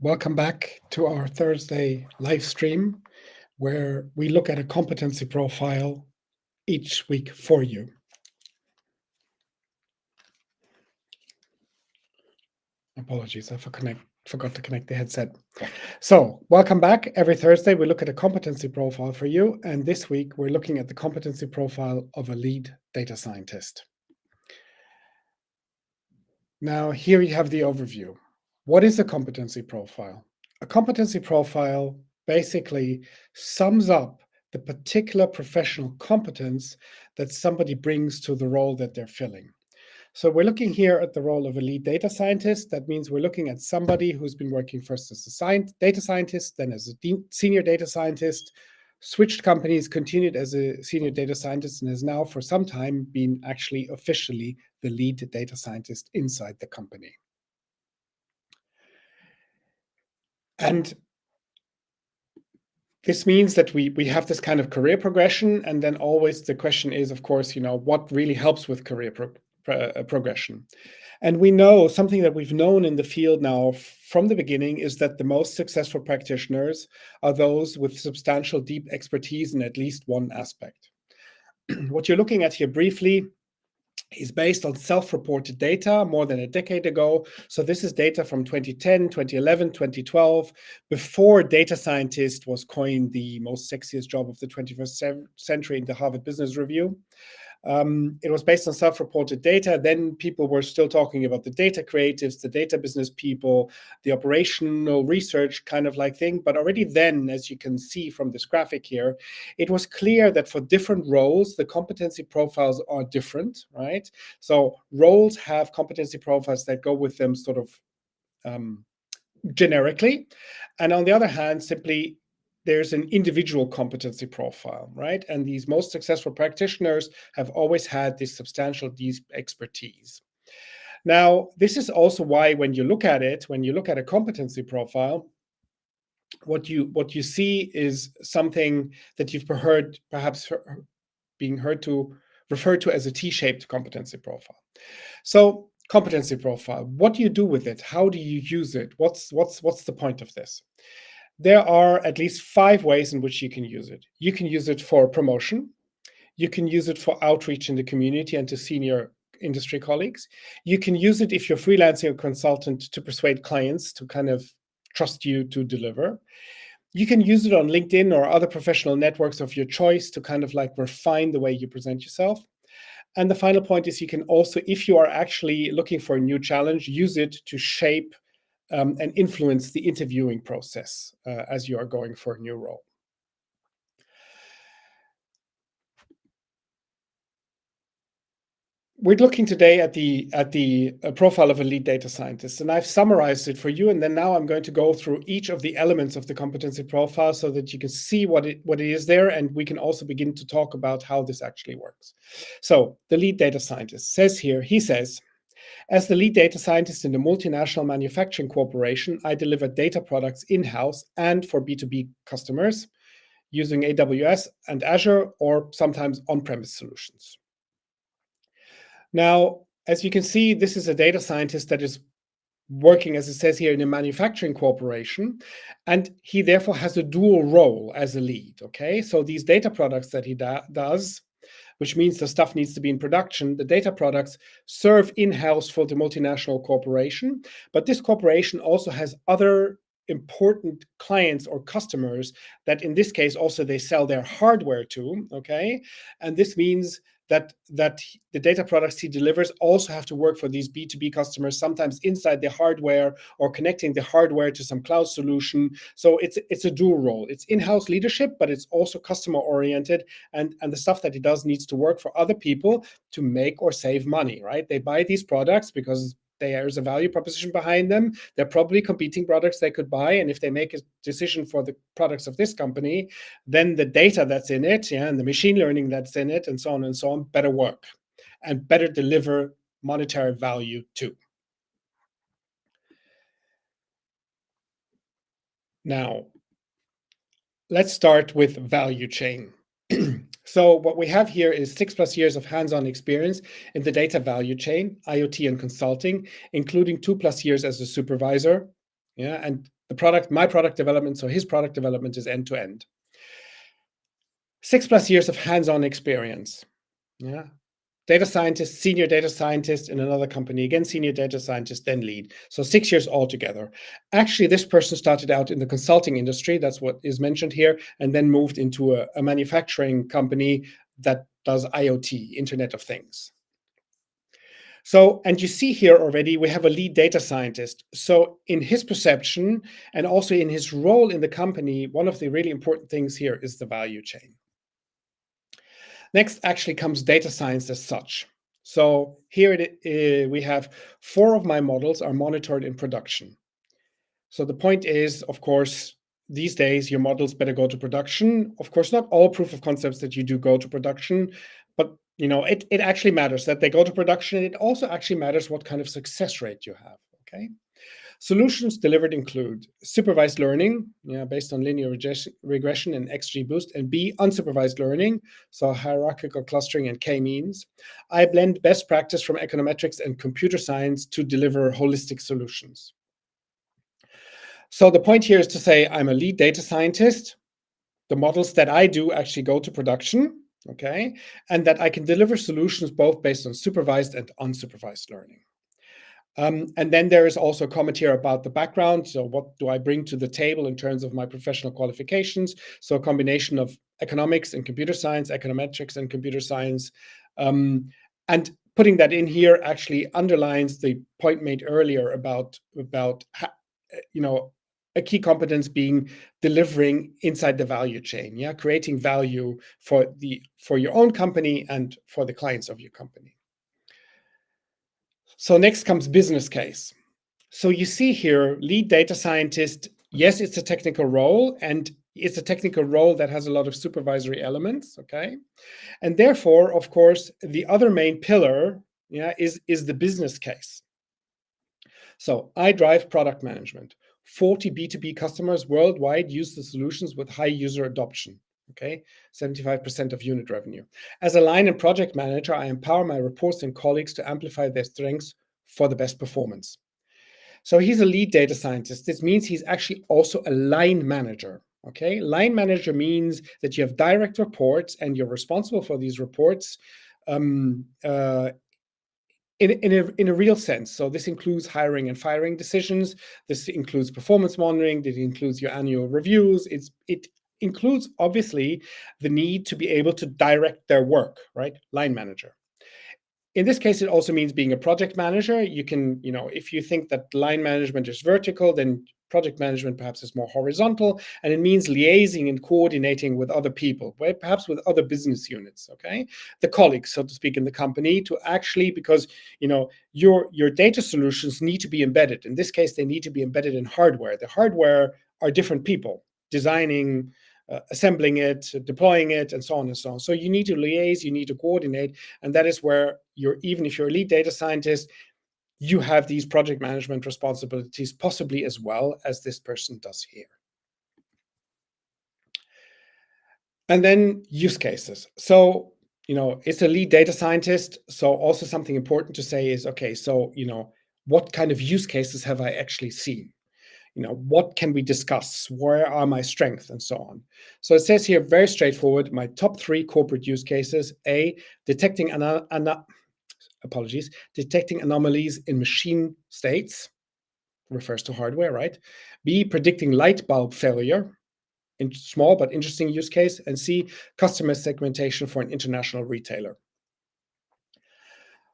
Welcome back to our Thursday live stream, where we look at a competency profile each week for you. Apologies, I forgot to connect the headset. So, welcome back. Every Thursday, we look at a competency profile for you. And this week, we're looking at the competency profile of a lead data scientist. Now, here you have the overview. What is a competency profile? A competency profile basically sums up the particular professional competence that somebody brings to the role that they're filling. So we're looking here at the role of a lead data scientist. That means we're looking at somebody who's been working first as a data scientist, then as a senior data scientist, switched companies, continued as a senior data scientist, and has now for some time been actually officially the lead data scientist inside the company. And this means that we have this kind of career progression, and then always the question is, of course, what really helps with career progression. And we know something that we've known in the field now from the beginning is that the most successful practitioners are those with substantial deep expertise in at least one aspect. What you're looking at here briefly is based on self-reported data more than a decade ago. So this is data from 2010, 2011, 2012, before data scientist was coined the most sexiest job of the 21st century in the Harvard Business Review. It was based on self-reported data. Then people were still talking about the data creatives, the data business people, the operational research kind of like thing. But already then, as you can see from this graphic here, it was clear that for different roles, the competency profiles are different, right? So roles have competency profiles that go with them sort of generically. And on the other hand, simply there's an individual competency profile, right? And these most successful practitioners have always had this substantial deep expertise. Now, this is also why when you look at a competency profile, what you see is something that you've perhaps being referred to as a T-shaped competency profile. So competency profile, what do you do with it? How do you use it? What's the point of this? There are at least 5 ways in which you can use it. You can use it for promotion. You can use it for outreach in the community and to senior industry colleagues. You can use it if you're freelancing or consultant to persuade clients to kind of trust you to deliver. You can use it on LinkedIn or other professional networks of your choice to kind of like refine the way you present yourself. And the final point is you can also, if you are actually looking for a new challenge, use it to shape and influence the interviewing process as you are going for a new role. We're looking today at the profile of a lead data scientist, and I've summarized it for you. And then now I'm going to go through each of the elements of the competency profile so that you can see what it is there, and we can also begin to talk about how this actually works. So the lead data scientist says here, he says, as the lead data scientist in a multinational manufacturing corporation, I deliver data products in-house and for B2B customers using AWS and Azure or sometimes on-premise solutions. Now, as you can see, this is a data scientist that is working, as it says here, in a manufacturing corporation, and he therefore has a dual role as a lead, okay? So these data products that he does, which means the stuff needs to be in production. The data products serve in-house for the multinational corporation, but this corporation also has other important clients or customers that in this case also they sell their hardware to, okay? And this means that the data products he delivers also have to work for these B2B customers, sometimes inside the hardware or connecting the hardware to some cloud solution. So it's a dual role. It's in-house leadership, but it's also customer oriented, and the stuff that he does needs to work for other people to make or save money, right? They buy these products because there's a value proposition behind them. They're probably competing products they could buy. And if they make a decision for the products of this company, then the data that's in it, and the machine learning that's in it, and so on, better work and better deliver monetary value too. Now, let's start with value chain. So what we have here is 6+ years of hands-on experience in the data value chain, IoT and consulting, including 2+ years as a supervisor. Yeah, and my product development, so his product development is end to end. 6+ years of hands-on experience. Yeah. Data scientist, senior data scientist in another company, again, senior data scientist, then lead. So 6 years altogether. Actually, this person started out in the consulting industry, that's what is mentioned here, and then moved into a manufacturing company that does IoT, Internet of Things. So, and you see here already, we have a lead data scientist. So in his perception, and also in his role in the company, one of the really important things here is the value chain. Next actually comes data science as such. So here we have 4 of my models are monitored in production. So the point is, of course, these days your models better go to production. Of course, not all proof of concepts that you do go to production, but it actually matters that they go to production. It also actually matters what kind of success rate you have. Okay. Solutions delivered include supervised learning, based on linear regression and XGBoost, and B, unsupervised learning, so hierarchical clustering and K-means. I blend best practice from econometrics and computer science to deliver holistic solutions. So the point here is to say I'm a lead data scientist. The models that I do actually go to production, okay, and that I can deliver solutions both based on supervised and unsupervised learning. And then there is also a comment here about the background. So what do I bring to the table in terms of my professional qualifications? So a combination of economics and computer science, econometrics and computer science. And putting that in here actually underlines the point made earlier about a key competence being delivering inside the value chain, creating value for your own company and for the clients of your company. So next comes business case. So you see here, lead data scientist, yes, it's a technical role, and it's a technical role that has a lot of supervisory elements, okay? And therefore, of course, the other main pillar is the business case. So I drive product management. 40 B2B customers worldwide use the solutions with high user adoption. Okay, 75% of unit revenue. As a line and project manager, I empower my reports and colleagues to amplify their strengths for the best performance. So he's a lead data scientist. This means he's actually also a line manager. Okay, line manager means that you have direct reports and you're responsible for these reports in a real sense. So this includes hiring and firing decisions. This includes performance monitoring. It includes your annual reviews. It includes, obviously, the need to be able to direct their work, right? Line manager. In this case, it also means being a project manager. You can, if you think that line management is vertical, then project management perhaps is more horizontal, and it means liaising and coordinating with other people, perhaps with other business units, okay? The colleagues, so to speak, in the company to actually, because, your data solutions need to be embedded. In this case, they need to be embedded in hardware. The hardware are different people designing, assembling it, deploying it, and so on and so on. So you need to liaise, you need to coordinate, and that is where even if you're a lead data scientist, you have these project management responsibilities, possibly as well as this person does here. And then use cases. So, it's a lead data scientist. So also something important to say is, okay, so, what kind of use cases have I actually seen? What can we discuss? Where are my strengths and so on? So it says here, very straightforward, my top 3 corporate use cases. A, detecting anomalies in machine states, refers to hardware, right? B, predicting light bulb failure, in small but interesting use case. And C, customer segmentation for an international retailer.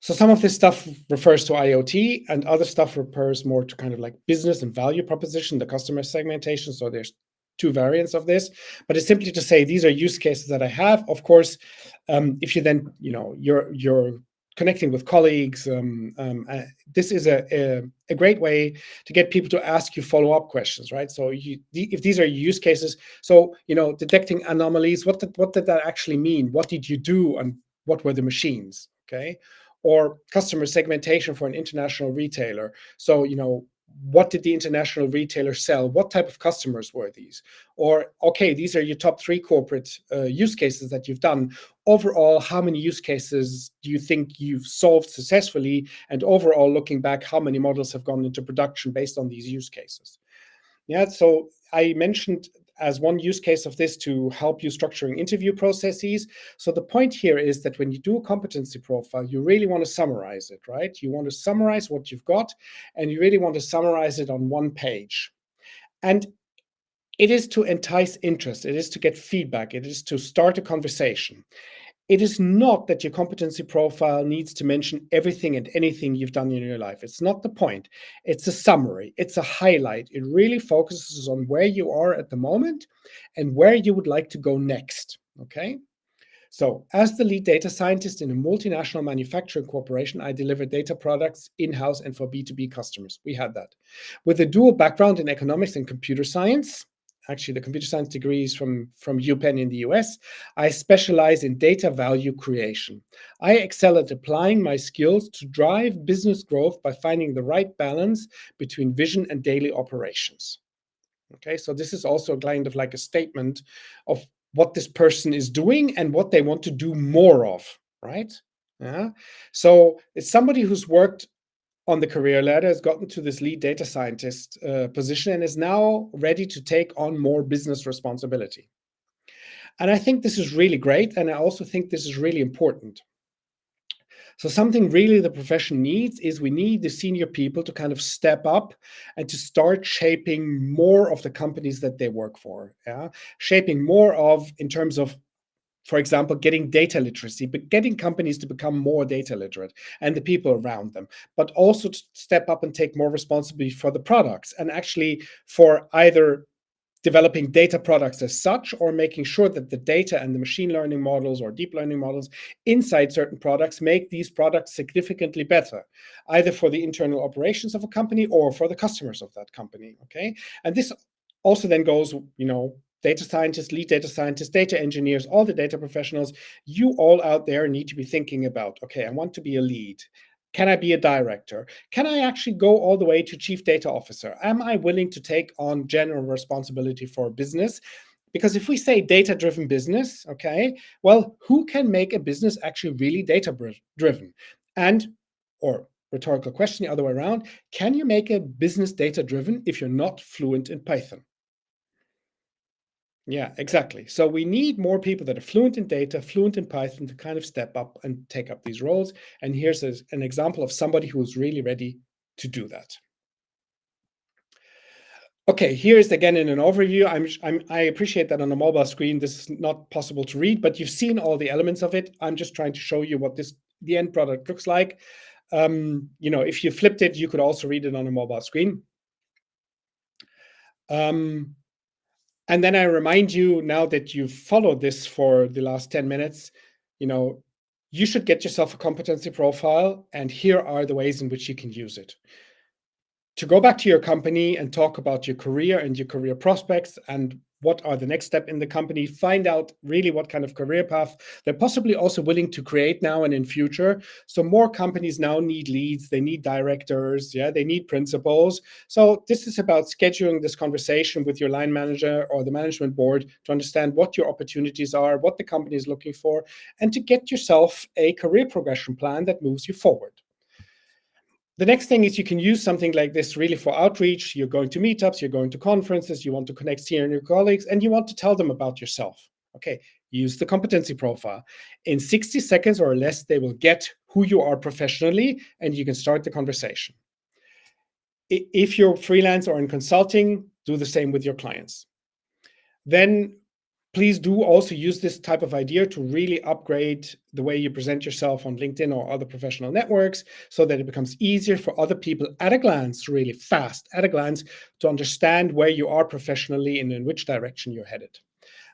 So some of this stuff refers to IoT, and other stuff refers more to kind of like business and value proposition, the customer segmentation. So there's 2 variants of this, but it's simply to say these are use cases that I have. Of course, if you then, you're connecting with colleagues, this is a great way to get people to ask you follow-up questions, right? So if these are use cases, so, detecting anomalies, what did that actually mean? What did you do and what were the machines, okay? Or customer segmentation for an international retailer. So, what did the international retailer sell? What type of customers were these? Or, okay, these are your top 3 corporate use cases that you've done. Overall, how many use cases do you think you've solved successfully? And overall, looking back, how many models have gone into production based on these use cases? Yeah, so I mentioned as one use case of this to help you structuring interview processes. So the point here is that when you do a competency profile, you really want to summarize it, right? You want to summarize what you've got, and you really want to summarize it on one page. And it is to entice interest, it is to get feedback, it is to start a conversation. It is not that your competency profile needs to mention everything and anything you've done in your life. It's not the point. It's a summary, it's a highlight. It really focuses on where you are at the moment and where you would like to go next. Okay. So, as the lead data scientist in a multinational manufacturing corporation, I deliver data products in house and for B2B customers. We had that. With a dual background in economics and computer science, actually, the computer science degree is from UPenn in the US, I specialize in data value creation. I excel at applying my skills to drive business growth by finding the right balance between vision and daily operations. Okay, so this is also kind of like a statement of what this person is doing and what they want to do more of, right? Yeah. So it's somebody who's worked on the career ladder, has gotten to this lead data scientist position, and is now ready to take on more business responsibility. And I think this is really great. And I also think this is really important. So something really the profession needs is we need the senior people to kind of step up and to start shaping more of the companies that they work for. Yeah, shaping more of in terms of, for example, getting data literacy, but getting companies to become more data literate and the people around them, but also to step up and take more responsibility for the products and actually for either developing data products as such, or making sure that the data and the machine learning models or deep learning models inside certain products make these products significantly better, either for the internal operations of a company or for the customers of that company. Okay. And this also then goes, data scientists, lead data scientists, data engineers, all the data professionals, you all out there need to be thinking about, okay, I want to be a lead. Can I be a director? Can I actually go all the way to chief data officer? Am I willing to take on general responsibility for business? Because if we say data driven business, okay, well, who can make a business actually really data driven? And, or rhetorical question the other way around, can you make a business data driven if you're not fluent in Python? Yeah, exactly. So we need more people that are fluent in data, fluent in Python to kind of step up and take up these roles. And here's an example of somebody who's really ready to do that. Okay, here's again in an overview. I appreciate that on a mobile screen, this is not possible to read, but you've seen all the elements of it. I'm just trying to show you what the end product looks like. If you flipped it, you could also read it on a mobile screen. Um, And then I remind you, now that you've followed this for the last 10 minutes, you should get yourself a competency profile, and here are the ways in which you can use it. To go back to your company and talk about your career and your career prospects and what are the next step in the company, find out really what kind of career path they're possibly also willing to create now and in future. So more companies now need leads, they need directors, yeah, they need principals. So this is about scheduling this conversation with your line manager or the management board to understand what your opportunities are, what the company is looking for, and to get yourself a career progression plan that moves you forward. The next thing is you can use something like this really for outreach. You're going to meetups, you're going to conferences, you want to connect senior colleagues, and you want to tell them about yourself. Okay, use the competency profile. In 60 seconds or less, they will get who you are professionally, and you can start the conversation. If you're freelance or in consulting, do the same with your clients. Then please do also use this type of idea to really upgrade the way you present yourself on LinkedIn or other professional networks so that it becomes easier for other people at a glance, really fast at a glance, to understand where you are professionally and in which direction you're headed.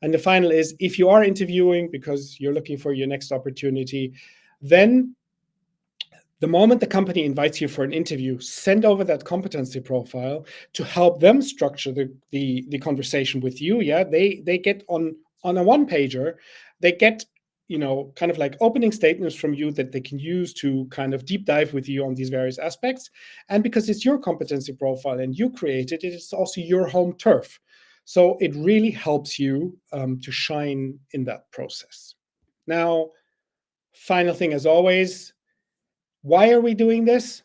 And the final is, if you are interviewing because you're looking for your next opportunity, then the moment the company invites you for an interview, send over that competency profile to help them structure the conversation with you. Yeah, they get on a one pager, they get kind of like opening statements from you that they can use to kind of deep dive with you on these various aspects. And because it's your competency profile and you created it, it's also your home turf. So it really helps you to shine in that process. Now, final thing as always, why are we doing this?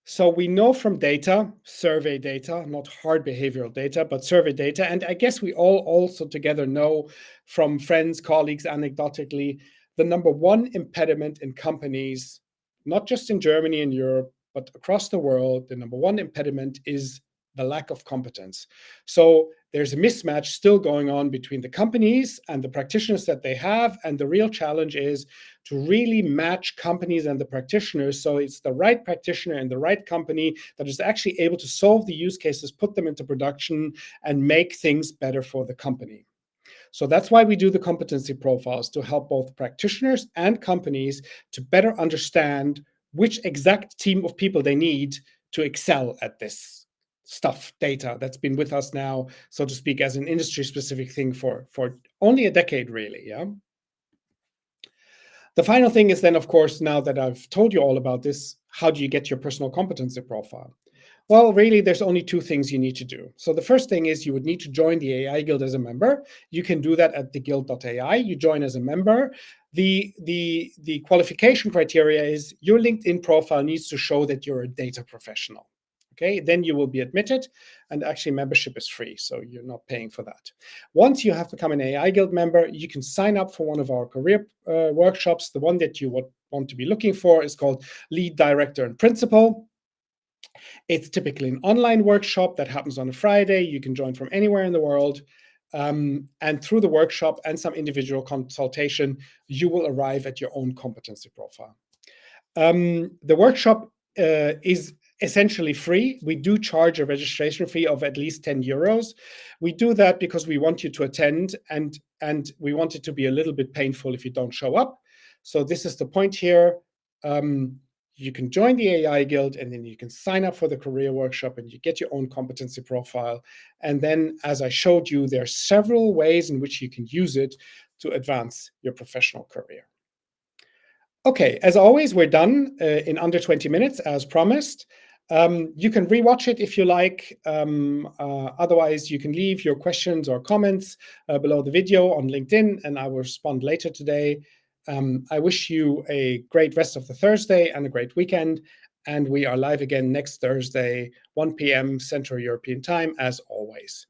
So we know from data, survey data, not hard behavioral data, but survey data. And I guess we all also together know from friends, colleagues, anecdotally, the number one impediment in companies, not just in Germany and Europe, but across the world, the number one impediment is the lack of competence. So there's a mismatch still going on between the companies and the practitioners that they have. And the real challenge is to really match companies and the practitioners. So it's the right practitioner in the right company that is actually able to solve the use cases, put them into production, and make things better for the company. So that's why we do the competency profiles, to help both practitioners and companies to better understand which exact team of people they need to excel at this stuff, data that's been with us now, so to speak, as an industry specific thing for only a decade, really. Yeah. The final thing is then, of course, now that I've told you all about this, how do you get your personal competency profile? Well, really, there's only two things you need to do. So the first thing is you would need to join the AI Guild as a member. You can do that at theguild.ai. You join as a member. The qualification criteria is your LinkedIn profile needs to show that you're a data professional. Okay, then you will be admitted, and actually membership is free, so you're not paying for that. Once you have become an AI Guild member, you can sign up for one of our career workshops. The one that you would want to be looking for is called Lead Director and Principal. It's typically an online workshop that happens on a Friday. You can join from anywhere in the world. And through the workshop and some individual consultation, you will arrive at your own competency profile. The workshop is essentially free. We do charge a registration fee of at least 10 euros. We do that because we want you to attend, and we want it to be a little bit painful if you don't show up. So this is the point here. You can join the AI Guild, and then you can sign up for the career workshop, and you get your own competency profile. And then, as I showed you, there are several ways in which you can use it to advance your professional career. Okay, as always, we're done in under 20 minutes, as promised. You can rewatch it if you like. Otherwise, you can leave your questions or comments below the video on LinkedIn, and I will respond later today. I wish you a great rest of the Thursday and a great weekend. And we are live again next Thursday, 1 p.m. Central European Time, as always.